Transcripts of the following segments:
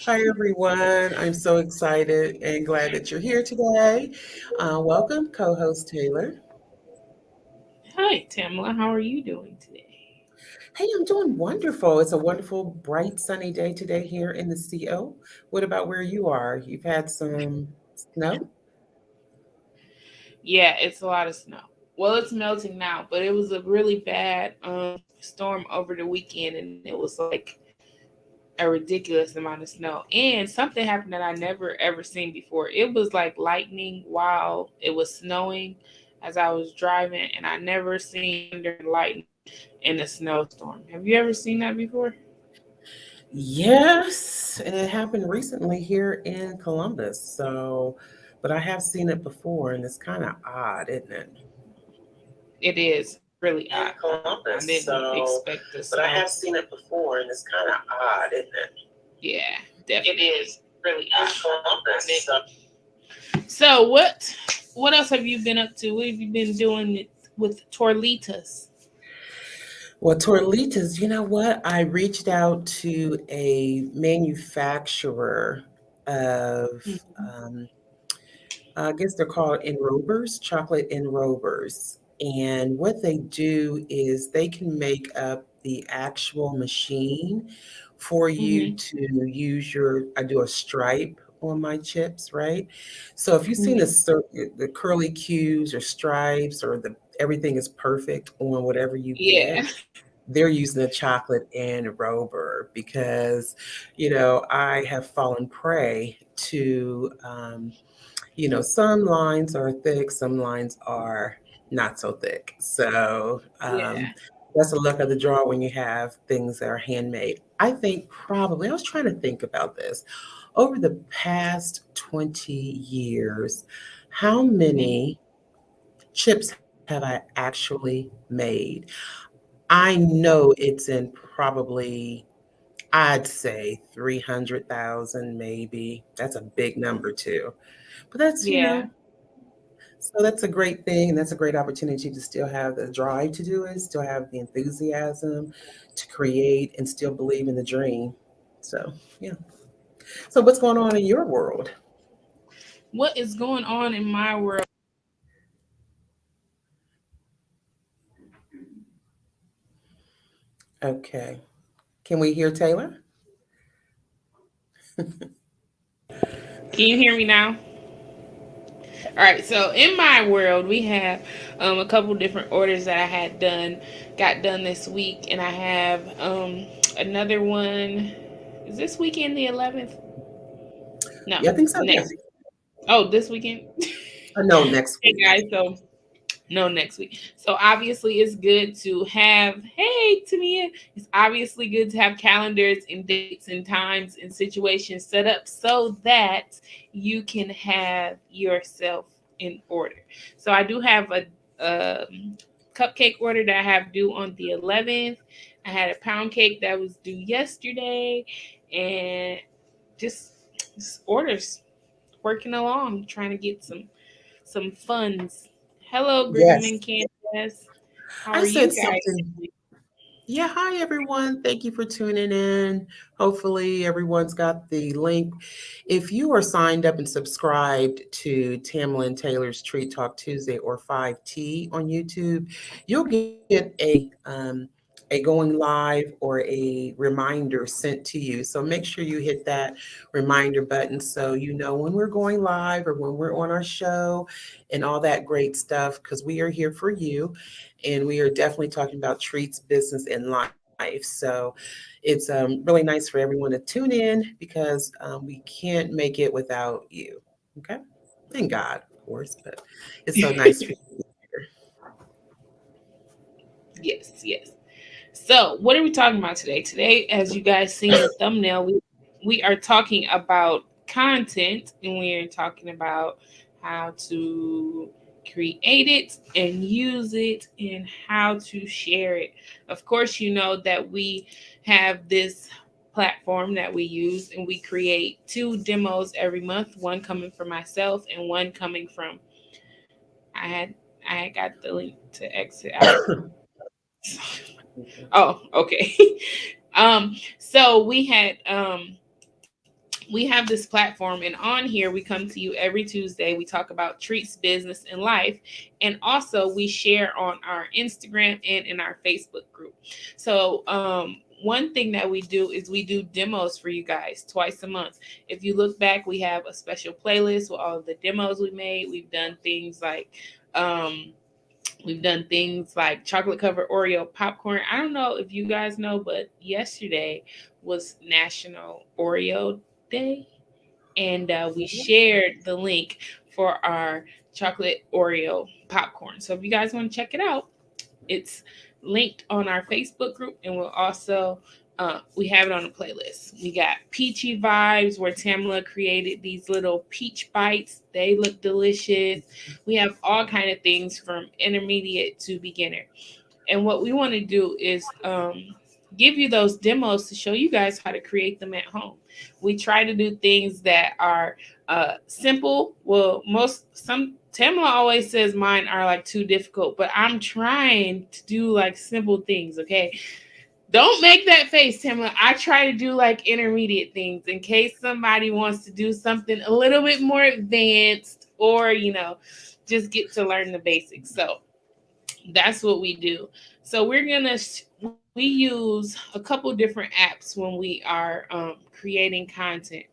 Hi, everyone. I'm so excited and glad that you're here today. Welcome, co host Taylor. Hi, Tamla. How are you doing today? Hey, I'm doing wonderful. It's a wonderful, bright, sunny day today here in the CO. What about where you are? You've had some snow? Yeah, it's a lot of snow. Well, it's melting now, but it was a really bad storm over the weekend, and it was like a ridiculous amount of snow. And something happened that I never ever seen before. It was like lightning while it was snowing as I was driving, and I never seen thunder and lightning in a snowstorm. Have you ever seen that before? Yes, and it happened recently here in Columbus. But I have seen it before, and it's kind of odd, isn't it? It is really In odd. I Columbus. didn't expect the But I snow. have seen it before, and it's kind of odd, isn't it? Yeah, It definitely. is really in Columbus. So what else have you been up to? What have you been doing with Torlitas? Well, Torlitas, you know what? I reached out to a manufacturer of, um, I guess they're called enrobers, chocolate enrobers. And what they do is they can make up the actual machine for you Mm-hmm. to use I do a stripe on my chips, right? So if you've seen Mm-hmm. the curly cues or stripes or everything is perfect on whatever you Yeah. get, they're using the chocolate and rober because, I have fallen prey to, some lines are thick, some lines are not so thick. Yeah. That's the luck of the draw when you have things that are handmade. I think probably, I was trying to think about this. Over the past 20 years, how Mm-hmm. many chips have I actually made? I know it's in probably, I'd say 300,000 maybe. That's a big number too. But Yeah. so that's a great thing. And that's a great opportunity to still have the drive to do it, still have the enthusiasm to create and still believe in the dream. So, yeah. So, what's going on in your world? What is going on in my world? Okay. Can we hear Taylor? Can you hear me now? All right. So in my world, we have a couple different orders that I had got done this week, and I have another one. Is this weekend the 11th? No, Yeah, I think so. Yeah. next. Oh, this weekend. No, next Hey week. guys, so no, next week. So obviously, it's good to have. Hey, Tamia, it's obviously good to have calendars and dates and times and situations set up so that you can have yourself in order. So I do have a cupcake order that I have due on the 11th. I had a pound cake that was due yesterday, and just, just orders working along, trying to get some funds. Hello, Brigham Yes. and Candace. How I are said you guys? something. Yeah, hi everyone. Thank you for tuning in. Hopefully, everyone's got the link. If you are signed up and subscribed to Tamlin Taylor's Treat Talk Tuesday or 5T on YouTube, you'll get a going live or a reminder sent to you. So make sure you hit that reminder button so you know when we're going live or when we're on our show and all that great stuff because we are here for you and we are definitely talking about treats, business, and life. So it's really nice for everyone to tune in because we can't make it without you. Okay. Thank God, of course, but it's so nice for you here. Yes, yes. So, what are we talking about today? Today, as you guys see in the thumbnail, we are talking about content, and we are talking about how to create it and use it and how to share it. Of course, you know that we have this platform that we use and we create two demos every month, one coming from myself and one coming from I had I had got the link to exit out. Okay. Oh, okay. So we have this platform, and on here we come to you every Tuesday. We talk about treats, business, and life, and also we share on our Instagram and in our Facebook group. So one thing that we do is we do demos for you guys twice a month. If you look back, we have a special playlist with all of the demos we made. Um, We've done things like chocolate covered Oreo popcorn. I don't know if you guys know, but yesterday was National Oreo Day, and we shared the link for our chocolate Oreo popcorn. So if you guys want to check it out, it's linked on our Facebook group, and we'll also we have it on the playlist. We got peachy vibes where Tamala created these little peach bites. They look delicious. We have all kind of things from intermediate to beginner. And what we want to do is give you those demos to show you guys how to create them at home. We try to do things that are simple. Well, some Tamala always says mine are like too difficult, but I'm trying to do like simple things, okay? Don't make that face, Tamala. I try to do like intermediate things in case somebody wants to do something a little bit more advanced or, just get to learn the basics. So that's what we do. So we use a couple different apps when we are creating content.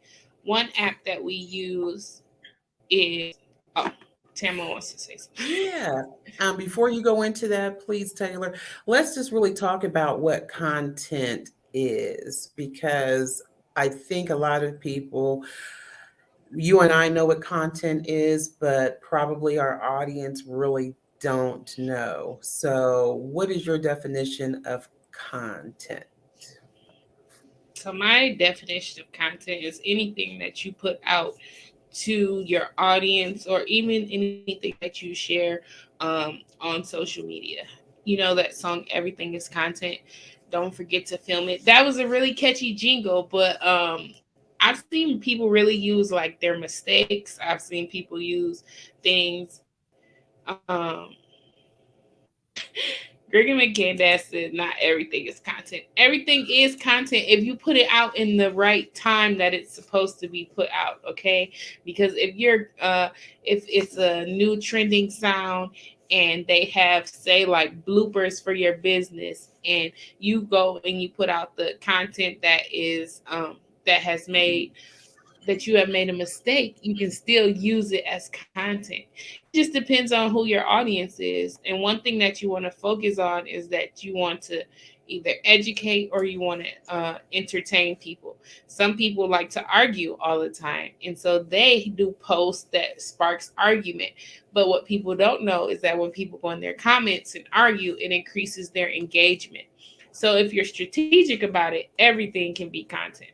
One app that we use is Tamara wants to say something. Yeah. Before you go into that, please, Taylor, let's just really talk about what content is, because I think a lot of people, you and I know what content is, but probably our audience really don't know. So, what is your definition of content? So my definition of content is anything that you put out to your audience or even anything that you share on social media. You know that song "Everything Is Content." Don't forget to film it. That was a really catchy jingle, but I've seen people really use like their mistakes. I've seen people use things. Greg McCandass said not everything is content. Everything is content if you put it out in the right time that it's supposed to be put out, okay? Because if it's a new trending sound and they have say like bloopers for your business and you go and you put out the content that you have made a mistake, you can still use it as content. It just depends on who your audience is. And one thing that you want to focus on is that you want to either educate or you want to entertain people. Some people like to argue all the time, and so they do posts that sparks argument. But what people don't know is that when people go in their comments and argue, it increases their engagement. So if you're strategic about it, everything can be content.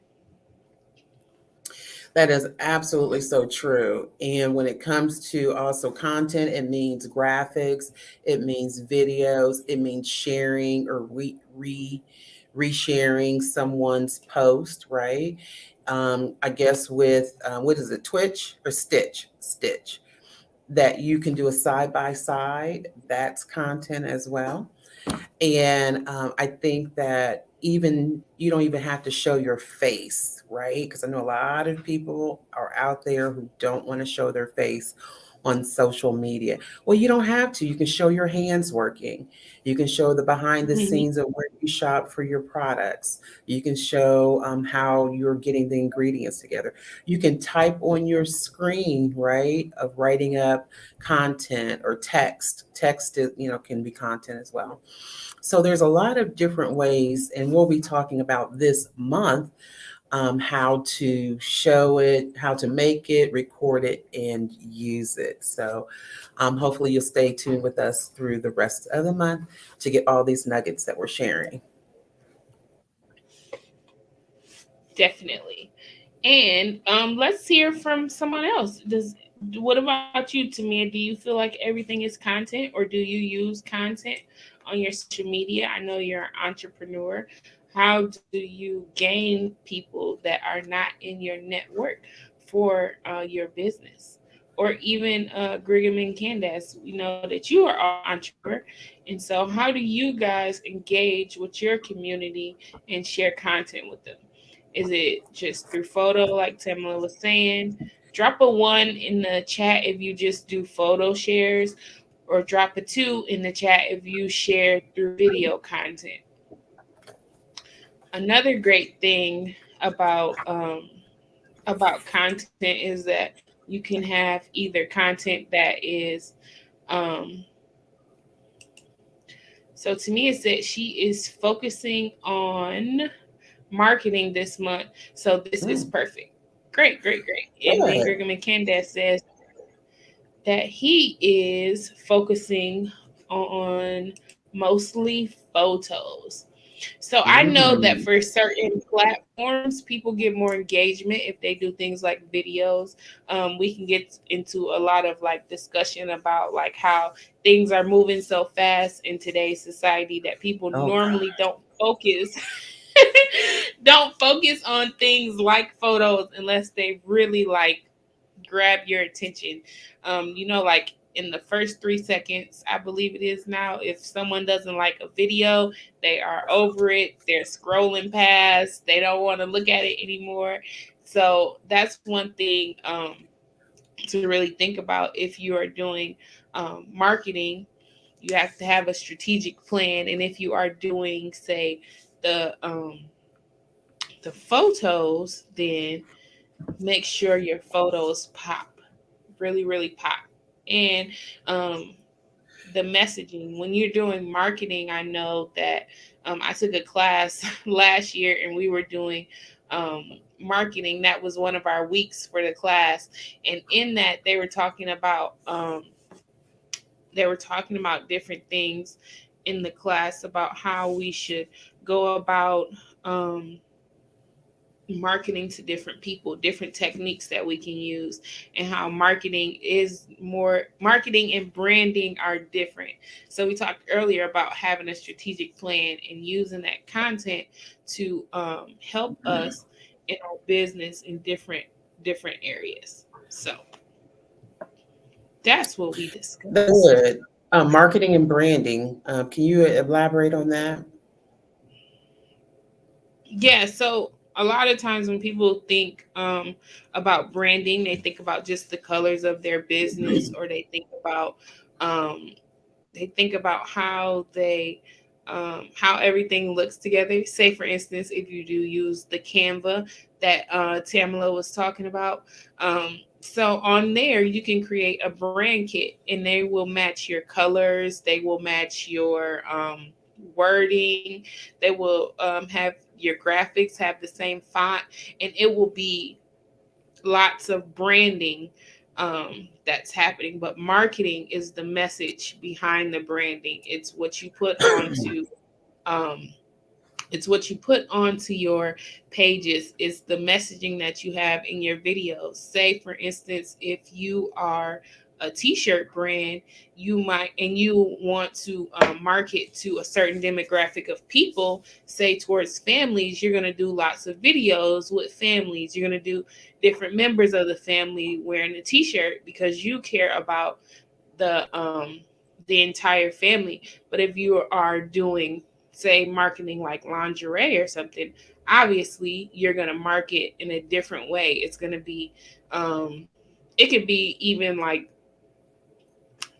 That is absolutely so true. And when it comes to also content, it means graphics, it means videos, it means sharing or resharing someone's post, right? I guess with what is it, Twitch or Stitch, that you can do a side by side. That's content as well. And I think that even you don't even have to show your face, right? Because I know a lot of people are out there who don't want to show their face on social media. Well, you don't have to. You can show your hands working. You can show the behind the Mhm. scenes of where you shop for your products. You can show how you're getting the ingredients together. You can type on your screen, right, of writing up content or text. Text, can be content as well. So there's a lot of different ways, and we'll be talking about this month how to show it, how to make it, record it, and use it. So hopefully you'll stay tuned with us through the rest of the month to get all these nuggets that we're sharing. Definitely. And let's hear from someone else. What about you, Tamia? Do you feel like everything is content, or do you use content on your social media? I know you're an entrepreneur. How do you gain people that are not in your network for your business? or even Brigham and Candace, we know that you are all entrepreneur. And so how do you guys engage with your community and share content with them? Is it just through photo, like Tamala was saying? Drop a 1 in the chat if you just do photo shares, or drop a 2 in the chat if you share through video content. Another great thing about content is that you can have either content that is so to me it said she is focusing on marketing this month, so this is perfect. Great. And then Good. Brigham and Candace says that he is focusing on mostly photos. So I know that for certain platforms, people get more engagement if they do things like videos. We can get into a lot of like discussion about like how things are moving so fast in today's society that people Oh, normally don't focus don't focus on things like photos unless they really like grab your attention. Like in the first 3 seconds, I believe it is now, if someone doesn't like a video, they are over it. They're scrolling past. They don't want to look at it anymore. So that's one thing to really think about if you are doing marketing. You have to have a strategic plan. And if you are doing, say, the photos, then make sure your photos pop, really pop. And the messaging, when you're doing marketing, I know that I took a class last year and we were doing marketing. That was one of our weeks for the class, and in that they were talking about different things in the class about how we should go about marketing to different people, different techniques that we can use, and how marketing and branding are different. So we talked earlier about having a strategic plan and using that content to help us in our business in different areas. So that's what we discussed. that's good. Marketing and branding. Can you elaborate on that? Yeah, so a lot of times when people think about branding, they think about just the colors of their business, or um, they think about how everything looks together. Say, for instance, if you do use the Canva that Tamala was talking about. So on there, you can create a brand kit, and they will match your colors. They will match your wording. They will have your graphics have the same font, and it will be lots of branding that's happening. But marketing is the message behind the branding. It's what you put onto um, your pages. It's the messaging that you have in your videos. Say, for instance, if you are a t-shirt brand, you want to market to a certain demographic of people, say towards families, you're going to do lots of videos with families. You're going to do different members of the family wearing a t-shirt because you care about the entire family. But if you are doing, say, marketing like lingerie or something, obviously you're going to market in a different way. It's going to be it could be even like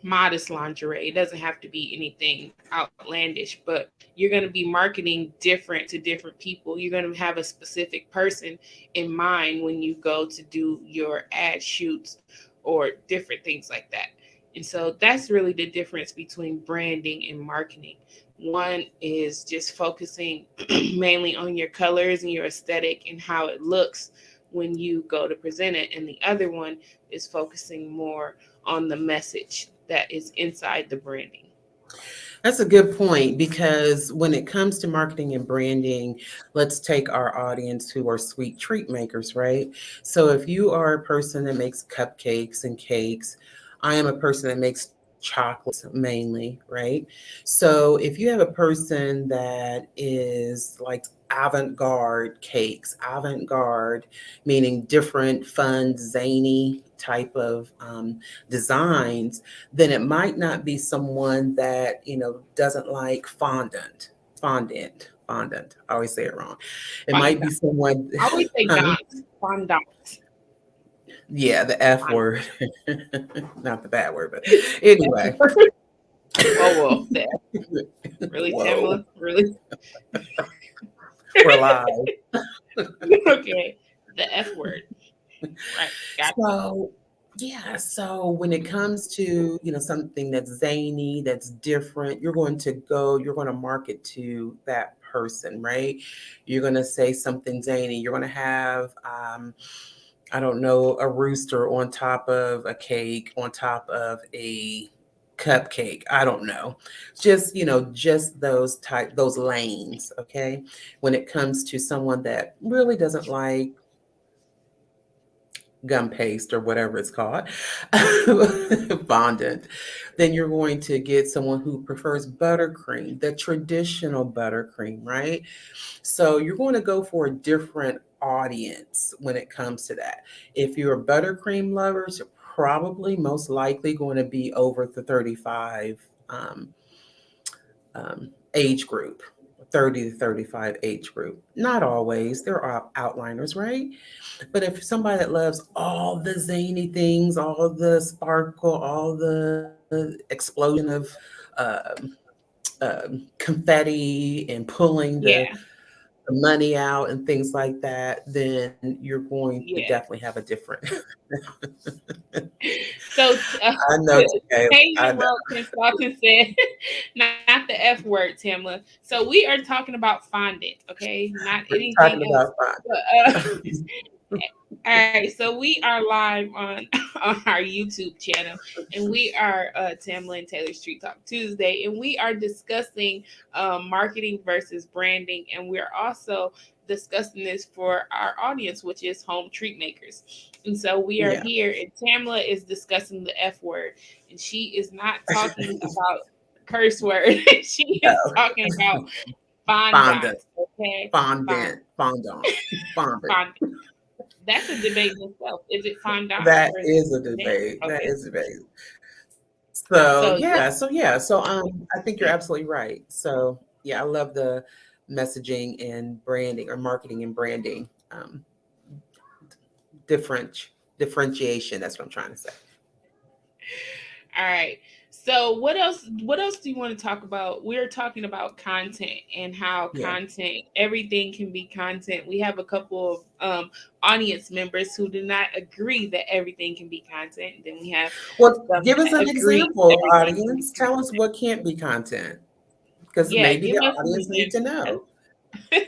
modest lingerie. It doesn't have to be anything outlandish, but you're going to be marketing different to different people. You're going to have a specific person in mind when you go to do your ad shoots or different things like that. And so that's really the difference between branding and marketing. One is just focusing mainly on your colors and your aesthetic and how it looks when you go to present it. And the other one is focusing more on the message that is inside the branding. That's a good point, because when it comes to marketing and branding, let's take our audience who are sweet treat makers, right? So if you are a person that makes cupcakes and cakes, I am a person that makes chocolates mainly, right? So if you have a person that is like avant-garde cakes, avant-garde meaning different, fun, zany type of designs, then it might not be someone that, doesn't like fondant. I always say it wrong. It might be Fondant. someone, I always say huh? dance. Fondant. Yeah, the F Fondant. word, not the bad word, but anyway. Whoa. Really, Whoa, Tamala? Really? we're live. Okay. The F word. Right. Got So, yeah, so when it comes to, something that's zany, that's different, you're going to market to that person, right? You're going to say something zany. You're going to have, I don't know, a rooster on top of a cake, on top of a cupcake. I don't know. Just those lanes, okay? When it comes to someone that really doesn't like gum paste or whatever it's called, fondant, then you're going to get someone who prefers buttercream, the traditional buttercream, right? So you're going to go for a different audience when it comes to that. If you're buttercream lovers, you're probably most likely going to be over the 35 age group, 30 to 35 age group. Not always, there are outliners, right? But if somebody that loves all the zany things, all the sparkle, all the explosion of confetti and pulling the Yeah. money out and things like that, then you're going to Yeah. definitely have a different. So, I know, Taylor. I Tasia know. World Consultant said, not the F word, Tamla. So we are talking about fondant, okay? Not We're anything talking else. about But, fun. all right, so we are live on on our YouTube channel, and we are Tamla and Taylor Street Talk Tuesday, and we are discussing marketing versus branding, and we're also discussing this for our audience, which is home treat makers. And so we are Yeah. here, and Tamla is discussing the F word, and she is not talking about curse word. She is No. talking about fondant. Fondant, Okay, fondant. fondant. Fondant. That's a debate in itself. Is it fondant That or is it is a fondant? debate. That Okay. is a debate. So So yeah, so yeah, so I think you're absolutely right. So yeah, I love the messaging and branding or marketing and branding differentiation. That's what I'm trying to say. all right. So what else do you want to talk about? We're talking about content and how Yeah. everything can be content. We have a couple of audience members who do not agree that everything can be content. Then we have Well, some give us that an agree example, everything can be audience. Tell us content. what can't be content, because Yeah, maybe give the us an audience need to example. know.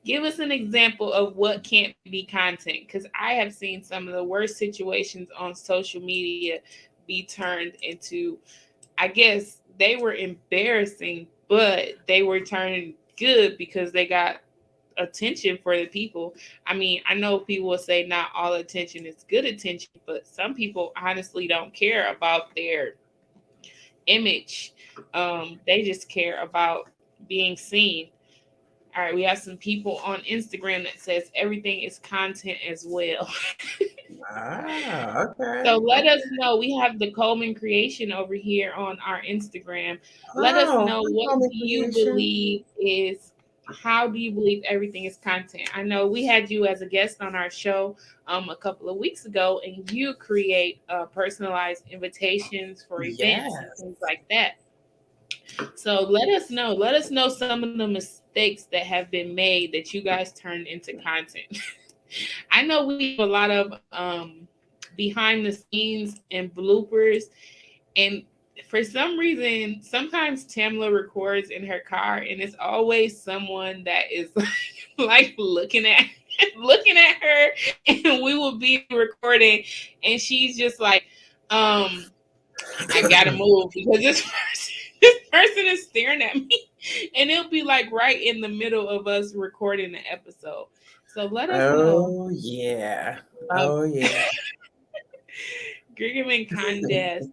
Give us an example of what can't be content, because I have seen some of the worst situations on social media be turned into, I guess they were embarrassing, but they were turned good because they got attention for the people. I mean, I know people will say not all attention is good attention, but some people honestly don't care about their image. They just care about being seen. All right, we have some people on Instagram that says everything is content as well. Ah, So okay, let us okay. know. We have the Coleman Creation over here on our Instagram. Let us Oh, know, hi, what Comic do you Creation. believe is, how do you believe everything is content? I know we had you as a guest on our show a couple of weeks ago, and you create personalized invitations for events and Yes. things like that. So let us know. Let us know some of the mistakes that have been made that you guys turned into content. I know we have a lot of behind the scenes and bloopers, and for some reason, sometimes Tamla records in her car, and it's always someone that is like looking at her, and we will be recording, and she's just like, I gotta move because this person is staring at me, and it'll be like right in the middle of us recording the episode. So let us know. Oh yeah. Uh, Oh yeah. Griggerman Condes.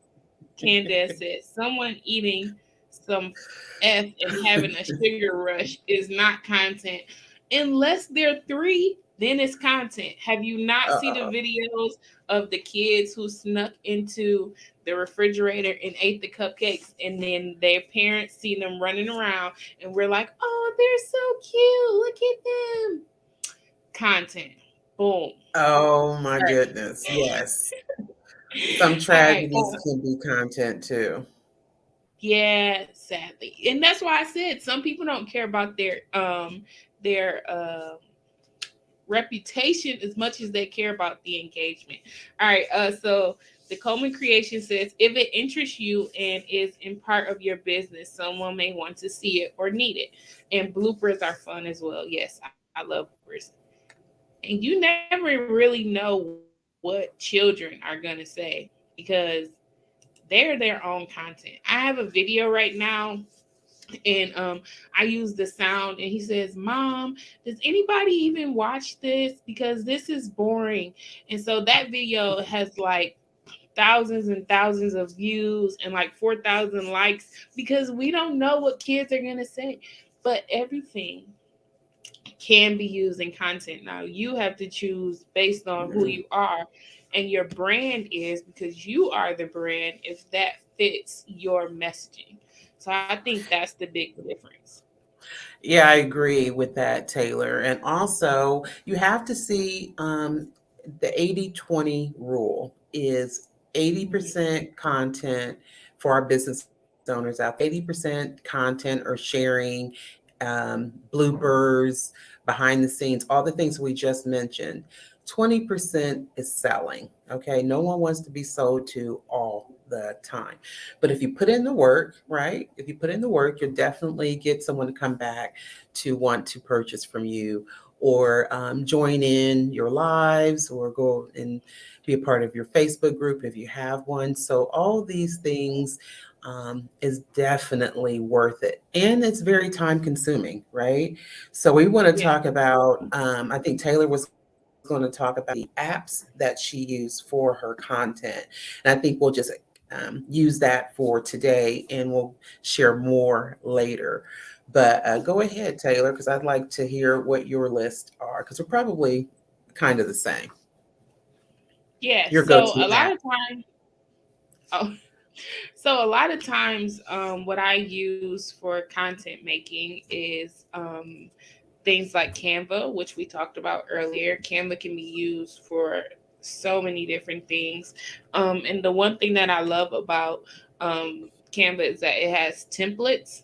Candace said, someone eating some F and having a sugar rush is not content. Unless they're 3, then it's content. Have you not seen the Uh, videos of the kids who snuck into the refrigerator and ate the cupcakes, and then their parents see them running around, and we're like, oh, they're so cute. Look at them. Content. Boom. oh my All right. goodness. Yes. Some All right. tragedies can be content too. Yeah, sadly. And that's why I said some people don't care about their reputation as much as they care about the engagement. All right, so the Coleman Creation says if it interests you and is in part of your business, someone may want to see it or need it. And bloopers are fun as well. Yes, I love bloopers. And you never really know what children are gonna say because they're their own content. I have a video right now, and I use the sound, and he says, Mom, does anybody even watch this, because this is boring? And so that video has like thousands and thousands of views and like 4,000 likes, because we don't know what kids are going to say. But everything can be used in content. Now you have to choose based on who you are and your brand is, because you are the brand, if that fits your messaging. So I think that's the big difference. Yeah, I agree with that, Taylor. And also, you have to see the 80-20 rule is Mhm. 80% content for our business owners out there, 80% content or sharing, bloopers, behind the scenes, all the things we just mentioned. 20% is selling. Okay. No one wants to be sold to all the time. But if you put in the work, right? If you put in the work, you'll definitely get someone to come back to want to purchase from you, or join in your lives, or go and be a part of your Facebook group if you have one. So, all these things is definitely worth it. And it's very time consuming, right? So, we want to Yeah. talk about, I think Taylor was going to talk about the apps that she used for her content. And I think we'll just use that for today, and we'll share more later. But go ahead, Taylor, because I'd like to hear what your lists are, because we're probably kind of the same. Yeah. Your So go-to a lot app. of times, oh, so a lot of times, what I use for content making is things like Canva, which we talked about earlier. Canva can be used for so many different things. And the one thing that I love about Canva is that it has templates.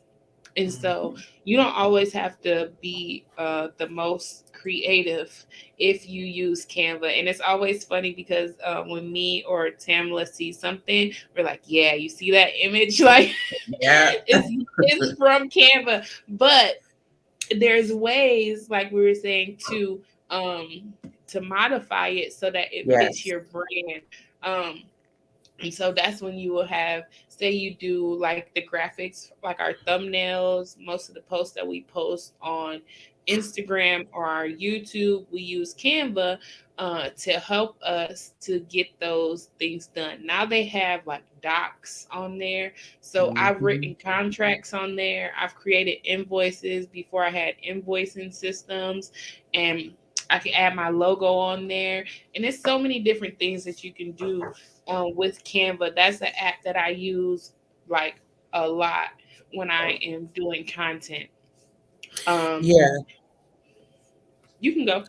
And so you don't always have to be the most creative if you use Canva. And it's always funny because when me or Tamla see something, we're like, yeah, you see that image? Like, Yeah. it's from Canva. But there's ways, like we were saying, to modify it so that it fits Yes. your brand. Um, and so that's when you will have, say you do like the graphics, like our thumbnails, most of the posts that we post on Instagram or our YouTube, we use Canva to help us to get those things done. Now they have like docs on there. So I've Mhm. written contracts on there. I've created invoices before I had invoicing systems, and I can add my logo on there. And there's so many different things that you can do with Canva. That's the app that I use like a lot when I am doing content. Um, Yeah. you can go.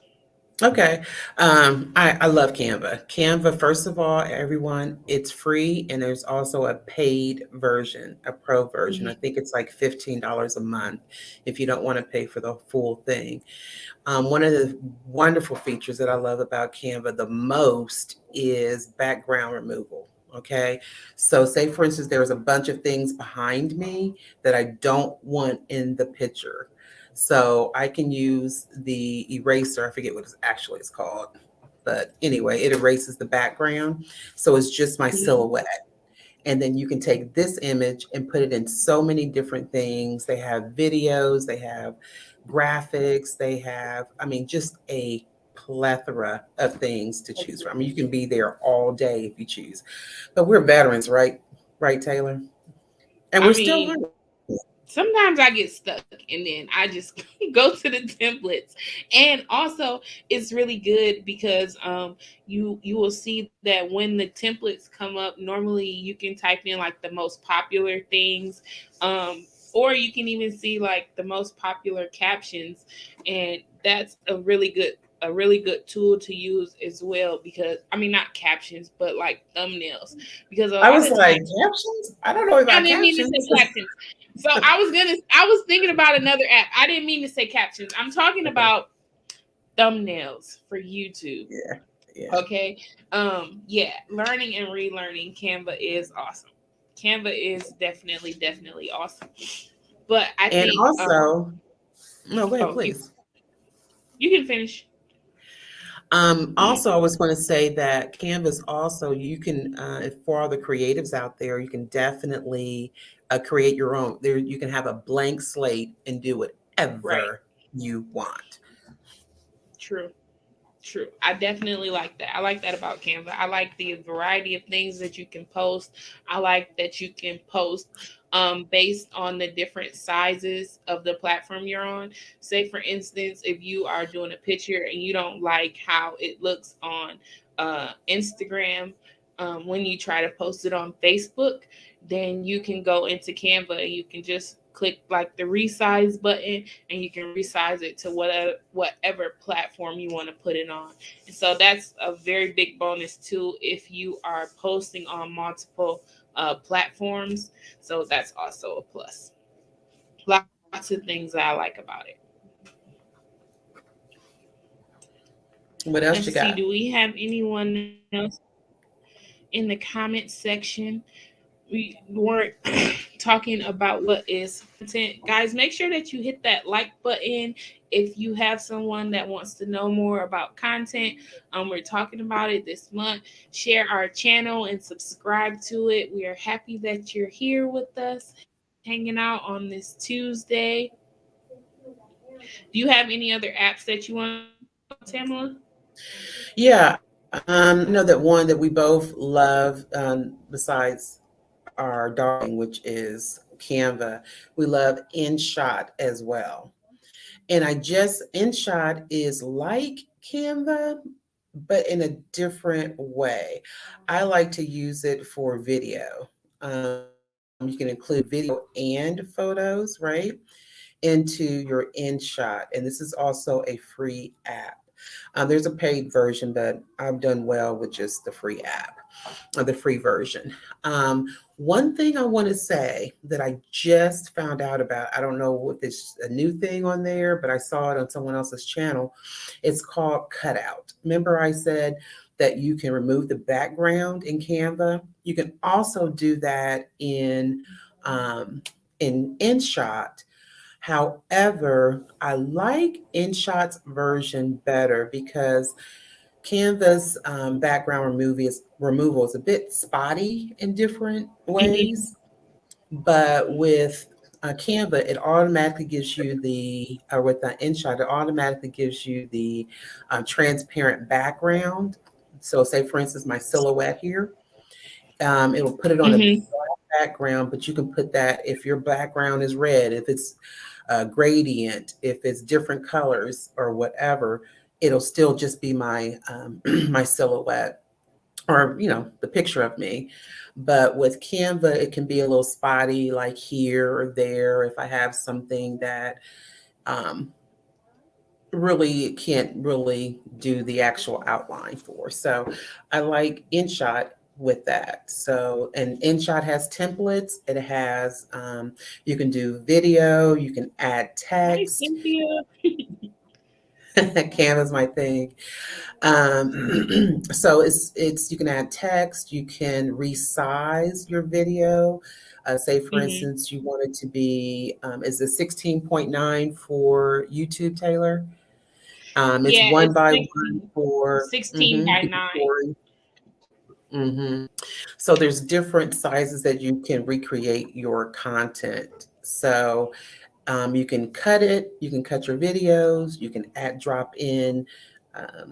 Okay. I love Canva. Canva, first of all, everyone, it's free, and there's also a paid version, a pro version. I Mhm. think it's like $15 a month if you don't want to pay for the full thing. One of the wonderful features that I love about Canva the most is background removal. Okay. So, say for instance, there's a bunch of things behind me that I don't want in the picture. So, I can use the eraser. I forget what it's called. But anyway, it erases the background. So, it's just my Mhm. silhouette. And then you can take this image and put it in so many different things. They have videos, they have graphics, they have, I mean, just a plethora of things to choose from. I mean, you can be there all day if you choose. But we're veterans, right? right, Taylor? And I we're still mean, learning. sometimes I get stuck and then I just go to the templates. And also it's really good because you will see that when the templates come up, normally you can type in like the most popular things, or you can even see like the most popular captions, and that's a really good tool to use as well, because I mean not captions but like thumbnails, because a I lot was of like, times captions? I don't know I about didn't mean to captions. say captions. So I was thinking about another app. I didn't mean to say captions. I'm talking Okay. about thumbnails for YouTube. Yeah. Yeah. Okay. Yeah, learning and relearning Canva is awesome. Canva is definitely awesome. But I And think also, no, go ahead, oh please. you can finish. Also, I was going to say that Canvas also, you can, for all the creatives out there, you can definitely create your own. There, you can have a blank slate and do Right. whatever you want. True. True. I definitely like that. I like that about Canva. I like the variety of things that you can post. I like that you can post based on the different sizes of the platform you're on. Say, for instance, if you are doing a picture and you don't like how it looks on Instagram, when you try to post it on Facebook, then you can go into Canva and you can just click like the resize button, and you can resize it to whatever platform you want to put it on. And so that's a very big bonus too if you are posting on multiple platforms. So that's also a plus. Lots of things that I like about it. What else Let's you see, got? do we have anyone else in the comment section? We weren't talking about what is content. Guys, make sure that you hit that like button if you have someone that wants to know more about content. We're talking about it this month. Share our channel and subscribe to it. We are happy that you're here with us, hanging out on this Tuesday. Do you have any other apps that you want to talk about, Tamala? Yeah. I know that one that we both love, besides our darling, which is Canva, we love InShot as well. And InShot is like Canva, but in a different way. I like to use it for video. You can include video and photos, right, into your InShot. And this is also a free app. There's a paid version, but I've done well with just the free app or the free version. One thing I want to say that I just found out about, I don't know if it's a new thing on there, but I saw it on someone else's channel. It's called Cutout. Remember, I said that you can remove the background in Canva. You can also do that um, in InShot. However, I like InShot's version better because Canva's removal is a bit spotty in different Mhm. ways, but with Canva, it automatically gives you or with the InShot, it automatically gives you the transparent background. So, say for instance, my silhouette here, it'll put it on a Mhm. background, but you can put that if your background is red, if it's gradient, if it's different colors or whatever, it'll still just be my my silhouette or the picture of me. But with Canva, it can be a little spotty, like here or there. If I have something that um, really can't really do the actual outline for. So I like InShot with that. So, and InShot has templates. It has, you can do video, you can add Hi, text. Cynthia. Canva's my thing. So it's you can add text, you can resize your video. Say for Mhm. instance, you want it to be is it 16.9 for YouTube, Taylor? It's Yeah, one it's by one 16, for 16 by 9. hmm So there's different sizes that you can recreate your content. So you can cut it, you can cut your videos, you can drop in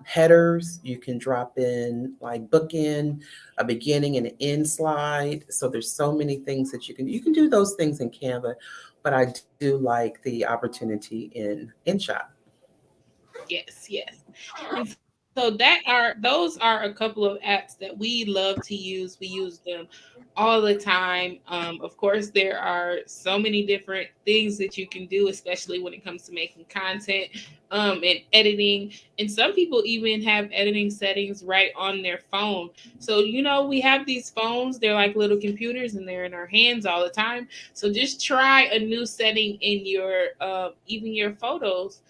headers. You can drop in like bookend, a beginning and an end slide. So there's so many things that you can do those things in Canva, but I do like the opportunity in InShot. Yes, yes. And so those are a couple of apps that we love to use. We use them all the time. Of course, there are so many different things that you can do, especially when it comes to making content and editing. And some people even have editing settings right on their phone. So, we have these phones, they're like little computers and they're in our hands all the time. So just try a new setting in your even your photos.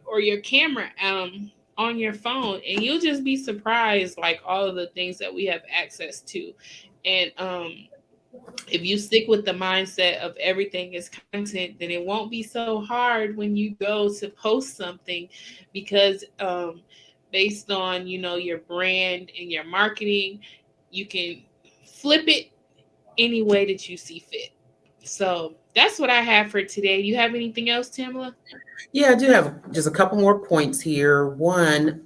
Or your camera on your phone, and you'll just be surprised, like all of the things that we have access to. And if you stick with the mindset of everything is content, then it won't be so hard when you go to post something, because based on your brand and your marketing, you can flip it any way that you see fit. So that's what I have for today. You have anything else, Tamla? Yeah, I do have just a couple more points here. One,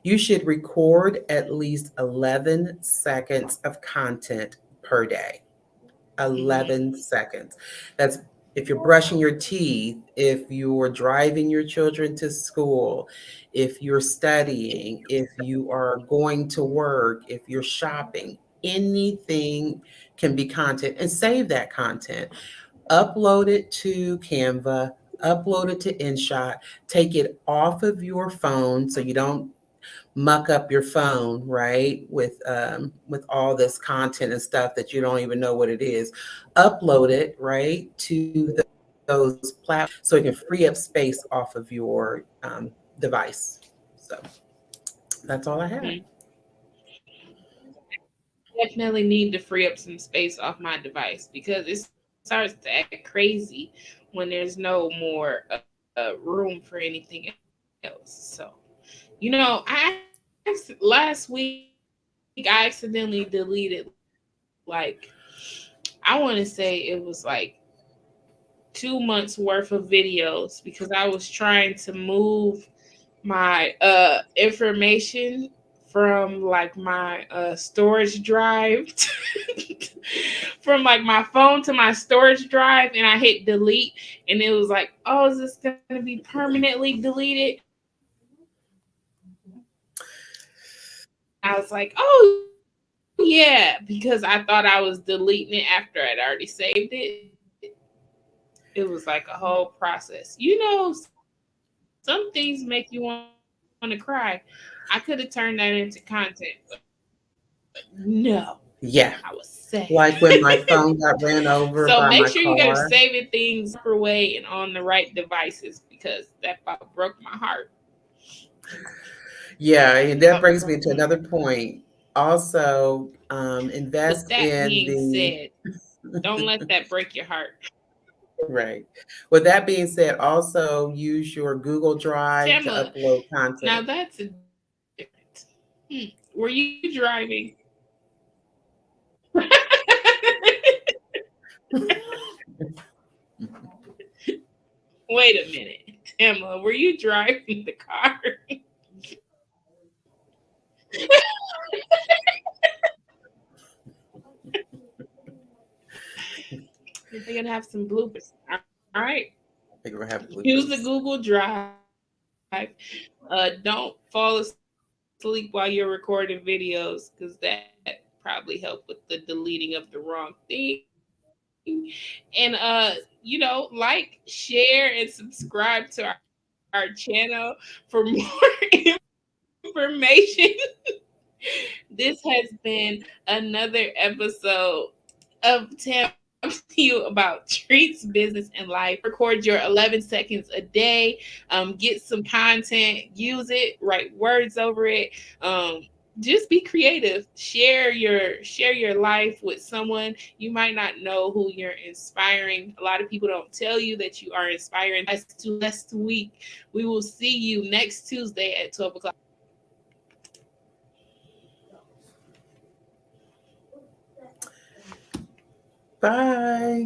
you should record at least 11 seconds of content per day. Mhm. 11 seconds. That's if you're brushing your teeth, if you're driving your children to school, if you're studying, if you are going to work, if you're shopping, anything can be content, and save that content. Upload it to Canva, upload it to InShot, take it off of your phone so you don't muck up your phone, right? With all this content and stuff that you don't even know what it is. Upload it, right, to those platforms so it can free up space off of your device. So that's all I have. Mhm. Definitely need to free up some space off my device, because it starts to act crazy when there's no more room for anything else. So, last week I accidentally deleted, like, I want to say it was like 2 months worth of videos, because I was trying to move my information from like my storage drive from like my phone to my storage drive, and I hit delete, and it was like, oh, is this going to be permanently deleted? I was like, oh yeah, because I thought I was deleting it after I'd already saved it. It was like a whole process. Some things make you want to cry. I could have turned that into content, but no, Yeah. I was sad. Like when my phone got ran over So by make my sure you guys car. saving things per way and on the right devices, because that about broke my heart. Yeah, and that About brings me broke to my another heart. point. Also, With invest that in being the said, don't let that break your heart. right. With that being said, also use your Google Drive to Tamla, upload now content. that's a different. Were you driving? Wait a minute. Tamla, were you driving the car? They're gonna have some bloopers. All right. I think we're having Use the bloopers. Google Drive. Don't fall asleep while you're recording videos, because that probably helped with the deleting of the wrong thing. And like, share, and subscribe to our channel for more information. This has been another episode of Tam you about treats, business, and life. Record your 11 seconds a day. Get some content, use it, write words over it. Just be creative. Share your life with someone. You might not know who you're inspiring. A lot of people don't tell you that you are inspiring. That's to next week. We will see you next Tuesday at 12 o'clock. Bye.